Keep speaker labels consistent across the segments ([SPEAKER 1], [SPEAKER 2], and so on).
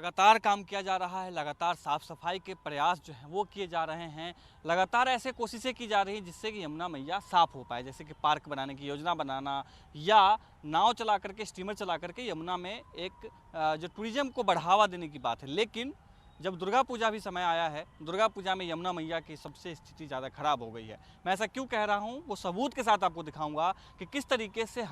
[SPEAKER 1] लगातार काम किया जा रहा है, लगातार साफ़ सफाई के प्रयास जो हैं वो किए जा रहे हैं। लगातार ऐसे कोशिशें की जा रही हैं जिससे कि यमुना मैया साफ़ हो पाए, जैसे कि पार्क बनाने की योजना बनाना या नाव चला करके, स्टीमर चला करके यमुना में एक जो टूरिज़्म को बढ़ावा देने की बात है। लेकिन जब दुर्गा पूजा भी समय आया है, दुर्गा पूजा में यमुना मैया की सबसे स्थिति ज़्यादा ख़राब हो गई है। मैं ऐसा क्यों कह रहा हूँ वो सबूत के साथ आपको दिखाऊंगा कि किस तरीके से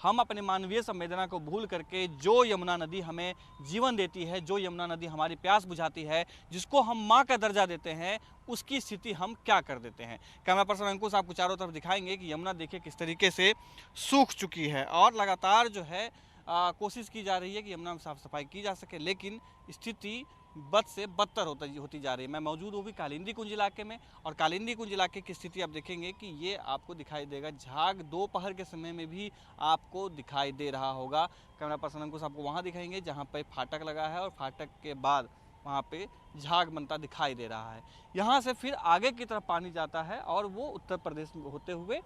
[SPEAKER 1] हम अपने मानवीय संवेदना को भूल करके जो यमुना नदी हमें जीवन देती है, जो यमुना नदी हमारी प्यास बुझाती है, जिसको हम माँ का दर्जा देते हैं, उसकी स्थिति हम क्या कर देते हैं। कैमरा पर्सन अंकुश आपको चारों तरफ दिखाएंगे कि यमुना देखिए किस तरीके से सूख चुकी है और लगातार जो है कोशिश की जा रही है कि यमुना में साफ़ सफाई की जा सके, लेकिन स्थिति बद से बदतर होती जा रही है। मैं मौजूद हूँ भी कालिंदी कुंज इलाके में और कालिंदी कुंज इलाके की स्थिति आप देखेंगे कि ये आपको दिखाई देगा, झाग दोपहर के समय में भी आपको दिखाई दे रहा होगा। कैमरा पर्सन अंकुश आपको वहाँ दिखाएंगे जहाँ पे फाटक लगा है और फाटक के बाद वहाँ पे झाग बनता दिखाई दे रहा है। यहाँ से फिर आगे की तरफ पानी जाता है और वो उत्तर प्रदेश में होते हुए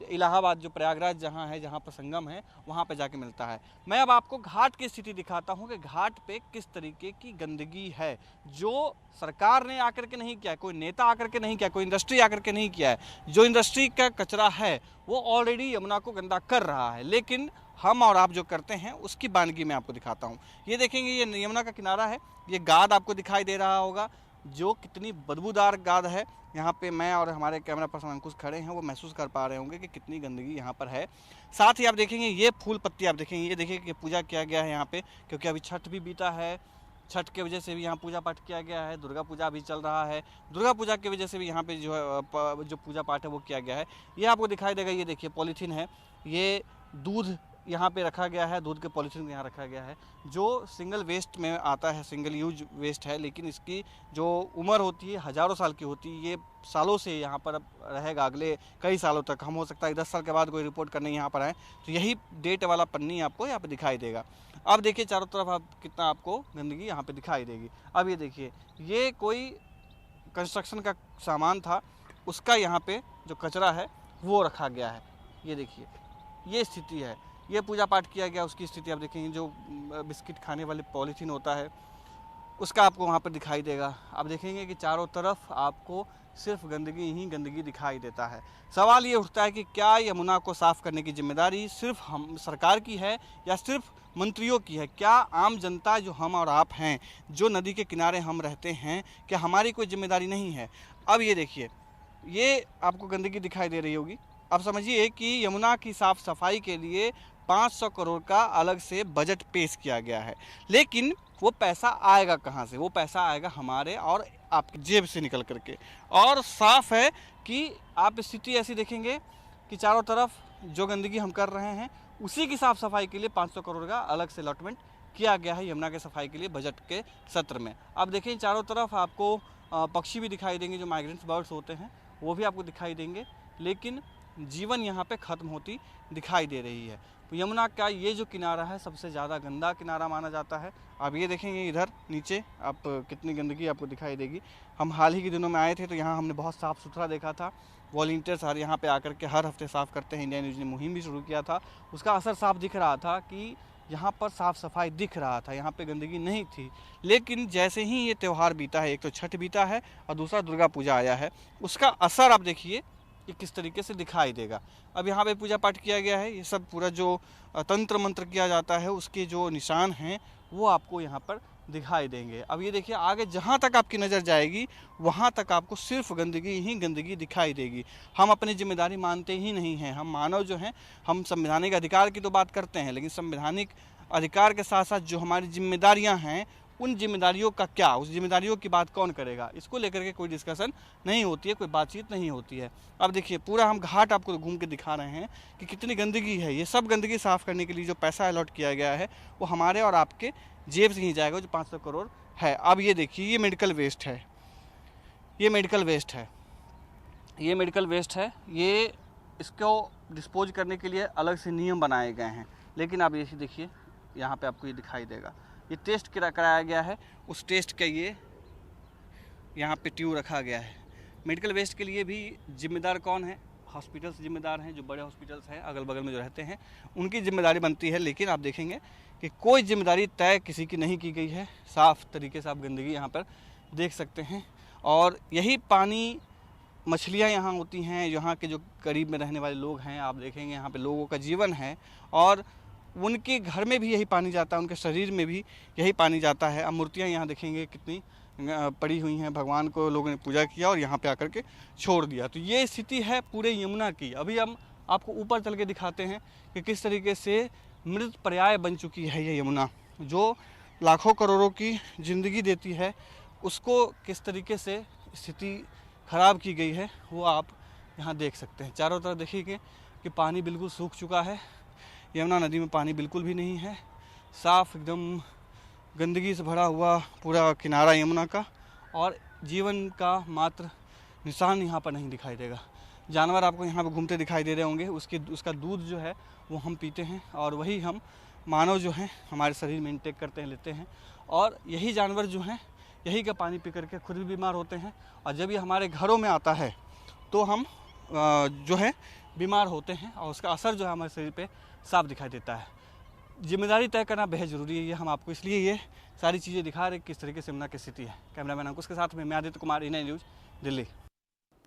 [SPEAKER 1] इलाहाबाद जो प्रयागराज जहाँ है, जहाँ पर संगम है, वहाँ पे जाके मिलता है। मैं अब आपको घाट की स्थिति दिखाता हूँ कि घाट पे किस तरीके की गंदगी है, जो सरकार ने आकर के नहीं किया है, कोई नेता आकर के नहीं किया, कोई इंडस्ट्री आकर के नहीं किया है। जो इंडस्ट्री का कचरा है वो ऑलरेडी यमुना को गंदा कर रहा है, लेकिन हम और आप जो करते हैं उसकी बानगी मैं आपको दिखाता हूँ। ये देखेंगे, ये यमुना का किनारा है, ये गाद आपको दिखाई दे रहा होगा, जो कितनी बदबूदार गाद है। यहाँ पे मैं और हमारे कैमरा पर्सन अंकुश खड़े हैं, वो महसूस कर पा रहे होंगे कि कितनी गंदगी यहाँ पर है। साथ ही आप देखेंगे ये फूल पत्ती आप देखेंगे, ये देखिए कि पूजा किया गया है यहाँ पे, क्योंकि अभी छठ भी बीता है। छठ के वजह से भी यहाँ पूजा पाठ किया गया है। दुर्गा पूजा भी चल रहा है, दुर्गा पूजा की वजह से भी यहाँ पे जो है जो पूजा पाठ है वो किया गया है। ये आपको दिखाई देगा, ये देखिए पॉलीथीन है, ये दूध यहाँ पे रखा गया है, दूध के पॉलीथीन यहाँ रखा गया है, जो सिंगल वेस्ट में आता है, सिंगल यूज वेस्ट है, लेकिन इसकी जो उम्र होती है हज़ारों साल की होती है। ये सालों से यहाँ पर अब रहेगा, अगले कई सालों तक। हम हो सकता है 10 साल के बाद कोई रिपोर्ट करने यहाँ पर आए तो यही डेट वाला पन्नी आपको यहाँ पर दिखाई देगा। अब देखिए चारों तरफ आप कितना आपको गंदगी यहाँ पर दिखाई देगी। अब ये देखिए, ये कोई कंस्ट्रक्शन का सामान था, उसका यहाँ पे जो कचरा है वो रखा गया है। ये देखिए, ये स्थिति है। ये पूजा पाठ किया गया, उसकी स्थिति आप देखेंगे, जो बिस्किट खाने वाले पॉलीथीन होता है उसका आपको वहाँ पर दिखाई देगा। आप देखेंगे कि चारों तरफ आपको सिर्फ गंदगी ही गंदगी दिखाई देता है। सवाल ये उठता है कि क्या यमुना को साफ़ करने की जिम्मेदारी सिर्फ हम सरकार की है या सिर्फ मंत्रियों की है? क्या आम जनता जो हम और आप हैं, जो नदी के किनारे हम रहते हैं, क्या हमारी कोई जिम्मेदारी नहीं है? अब ये देखिए, ये आपको गंदगी दिखाई दे रही होगी। अब समझिए कि यमुना की साफ़ सफाई के लिए 500 करोड़ का अलग से बजट पेश किया गया है, लेकिन वो पैसा आएगा कहाँ से? वो पैसा आएगा हमारे और आपकी जेब से निकल करके। और साफ है कि आप स्थिति ऐसी देखेंगे कि चारों तरफ जो गंदगी हम कर रहे हैं उसी की साफ़ सफाई के लिए 500 करोड़ का अलग से अलॉटमेंट किया गया है यमुना के सफाई के लिए बजट के सत्र में। अब देखिए चारों तरफ आपको पक्षी भी दिखाई देंगे, जो माइग्रेंट्स बर्ड्स होते हैं वो भी आपको दिखाई देंगे, लेकिन जीवन यहाँ पे ख़त्म होती दिखाई दे रही है। तो यमुना का ये जो किनारा है सबसे ज़्यादा गंदा किनारा माना जाता है। अब ये देखेंगे इधर नीचे आप कितनी गंदगी आपको दिखाई देगी। हम हाल ही के दिनों में आए थे तो यहाँ हमने बहुत साफ़ सुथरा देखा था। वॉलंटियर्स यहाँ पे आकर के हर हफ्ते साफ़ करते हैं। इंडियन न्यूज़ ने मुहिम भी शुरू किया था, उसका असर साफ दिख रहा था कि यहाँ पर साफ़ सफाई दिख रहा था, यहाँ पे गंदगी नहीं थी। लेकिन जैसे ही ये त्यौहार बीता है, एक तो छठ बीता है और दूसरा दुर्गा पूजा आया है, उसका असर आप देखिए ये किस तरीके से दिखाई देगा। अब यहाँ पे पूजा पाठ किया गया है, ये सब पूरा जो तंत्र मंत्र किया जाता है उसके जो निशान हैं वो आपको यहाँ पर दिखाई देंगे। अब ये देखिए, आगे जहाँ तक आपकी नज़र जाएगी वहाँ तक आपको सिर्फ गंदगी ही गंदगी दिखाई देगी। हम अपनी जिम्मेदारी मानते ही नहीं हैं। हम मानव जो हैं, हम संवैधानिक अधिकार की तो बात करते हैं, लेकिन संवैधानिक अधिकार के साथ साथ जो हमारी जिम्मेदारियाँ हैं, उन जिम्मेदारियों का क्या, उस जिम्मेदारियों की बात कौन करेगा, इसको लेकर के कोई डिस्कशन नहीं होती है, कोई बातचीत नहीं होती है। अब देखिए, पूरा हम घाट आपको घूम के दिखा रहे हैं कि कितनी गंदगी है। ये सब गंदगी साफ़ करने के लिए जो पैसा अलॉट किया गया है वो हमारे और आपके जेब से ही जाएगा, जो 500 करोड़ है। अब ये देखिए, ये मेडिकल वेस्ट है, ये मेडिकल वेस्ट है, ये मेडिकल वेस्ट है। ये इसको डिस्पोज करने के लिए अलग से नियम बनाए गए हैं, लेकिन आप ये देखिए यहाँ पे आपको ये दिखाई देगा, ये टेस्ट कराया गया है, उस टेस्ट का ये यहाँ पे ट्यूब रखा गया है। मेडिकल वेस्ट के लिए भी जिम्मेदार कौन है? हॉस्पिटल्स जिम्मेदार हैं, जो बड़े हॉस्पिटल्स हैं अगल बगल में जो रहते हैं उनकी जिम्मेदारी बनती है। लेकिन आप देखेंगे कि कोई जिम्मेदारी तय किसी की नहीं की गई है। साफ़ तरीके से आप गंदगी यहाँ पर देख सकते हैं और यही पानी मछलियाँ यहाँ होती हैं। यहाँ के जो करीब में रहने वाले लोग हैं, आप देखेंगे यहाँ पे लोगों का जीवन है और उनके घर में भी यही पानी जाता है, उनके शरीर में भी यही पानी जाता है। अब मूर्तियाँ यहाँ देखेंगे कितनी पड़ी हुई हैं, भगवान को लोगों ने पूजा किया और यहाँ पे आकर के छोड़ दिया। तो ये स्थिति है पूरे यमुना की। अभी हम आपको ऊपर चल के दिखाते हैं कि किस तरीके से मृत पर्याय बन चुकी है ये यमुना, जो लाखों करोड़ों की ज़िंदगी देती है, उसको किस तरीके से स्थिति ख़राब की गई है वो आप यहाँ देख सकते हैं। चारों तरफ देखिए कि पानी बिल्कुल सूख चुका है। यमुना नदी में पानी बिल्कुल भी नहीं है, साफ़ एकदम गंदगी से भरा हुआ पूरा किनारा यमुना का, और जीवन का मात्र निशान यहाँ पर नहीं दिखाई देगा। जानवर आपको यहाँ पर घूमते दिखाई दे रहे होंगे, उसका दूध जो है वो हम पीते हैं और वही हम मानव जो हैं हमारे शरीर में इंटेक करते हैं, लेते हैं, और यही जानवर जो हैं यही का पानी पी करके खुद भी बीमार होते हैं। और जब ये हमारे घरों में आता है तो हम जो है बीमार होते हैं और उसका असर जो है हमारे शरीर पे साफ दिखाई देता है। जिम्मेदारी तय करना बेहद ज़रूरी है। ये हम आपको इसलिए ये सारी चीज़ें दिखा रहे किस तरीके से यमुना की स्थिति है। कैमरामैन अंकुश के साथ में मैं आदित्य कुमार, इनए न्यूज़, दिल्ली।